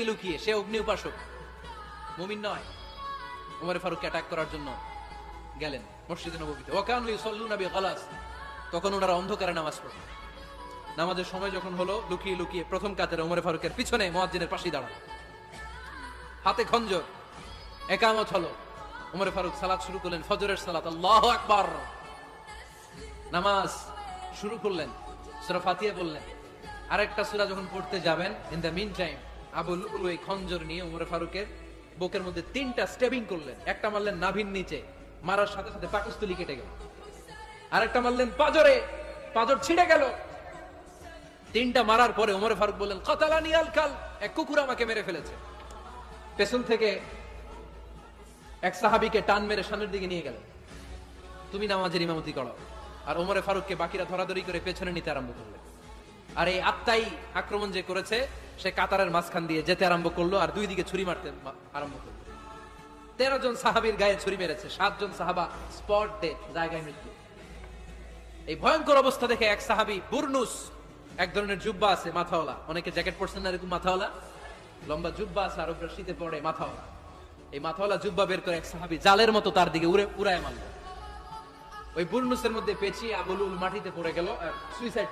লুকিয়ে, সে অগ্নি উপাসক, মুমিন নয়। ওমর ফারুককে অ্যাটাক করার জন্য গেলেন মসজিদে নববীতে। ওয়াকানু ইউসাল্লুনা বিগালাস, তখন ওনারা অন্ধকারে নামাজ পড়েন। নামাজের সময় যখন হলো, লুকিয়ে লুকিয়ে প্রথম কাতারে ওমর ফারুকের পিছনে মুয়াজ্জিনের পাশেই দাঁড়ানো, হাতে খঞ্জর। একামত হলো, ওমর ফারুক সালাত শুরু করলেন, ফজরের সালাত, আল্লাহু আকবার। নামাজ শুরু করলেন, সূরা ফাতিহা বললেন। আরেকটা সূরা যখন পড়তে যাবেন, in the meantime Abu Lulu এই খঞ্জর নিয়ে ওমর ফারুকের বুকের মধ্যে 3টা স্টেবিং করলেন। একটা মারলেন নাভির নিচে, মারার সাথে সাথে পাকস্থলী কেটে গেল। আরেকটা মারলেন পাজরে, পাজর ছিঁড়ে গেল। 3টা মারার পরে ওমর ফারুক বললেন, কাতালানি আল কাল, এক কুকুর আমাকে মেরে ফেলেছে। পেছন থেকে এক সাহাবীকে টান মেরে সামনের দিকে নিয়ে গেলেন, তুমি নামাজের ইমামতি করো। আর ওমর ফারুককে বাকিরা ধরাধরি করে পেছনে নিতে আরম্ভ করলেন। আর এই আত্মাই আক্রমণ যে করেছে, সে কাতারের মাঝখান দিয়ে যেতে আরম্ভ করলো, আর দুই দিকে ছুরি মারতে আরম্ভ করলো। 13 জন সাহাবীর গায়ে ছুরি মেরেছে, 7 জন সাহাবা স্পট ডেথ, জায়গায় মৃত্যু। এই ভয়ঙ্কর অবস্থা দেখে এক সাহাবী বুরনুস, এক ধরনের জুব্বা আছে মাথাওয়ালা, অনেকে জ্যাকেট পরছেন না এরকম মাথাওয়ালা, লম্বা জুব্বা আছে, আর উপরে শীতে পড়ে মাথাওয়ালা। এই মাথাওয়ালা জুব্বা বের করে এক সাহাবী জালের মতো তার দিকে উড়ায় মারল। ওই বুরনুসের মধ্যে পেঁচিয়ে আবু লুল মাটিতে পড়ে গেল, সুইসাইড